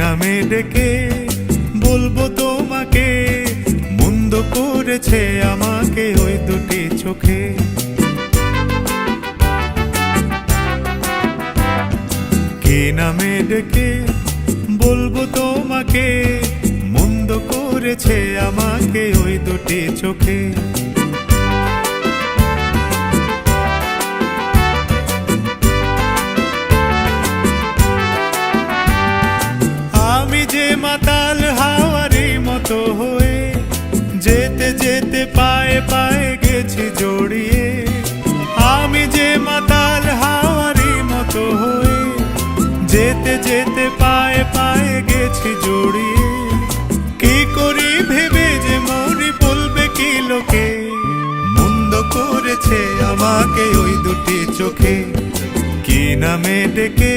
নামে ডেকে বলবো তোমাকে, মন্দ করেছে আমাকে ওই দুটি চোখে। কি নামে ডেকে বলবো তোমাকে, মন্দ করেছে আমাকে ওই দুটি চোখে। আমি যে মাতাল হাওয়ারি মতো হয়ে যেতে যেতে পায়ে পায়ে গেছি জড়িয়ে। আমি যে মাতাল হাওয়ারি মতো হয়ে যেতে যেতে পায়ে পায়ে গেছি জড়িয়ে। কি করি ভেবে যে মরি, বলবে কি লোকে, মন্দ করেছে আমাকে ওই দুটি চোখে। কি নামে ডেকে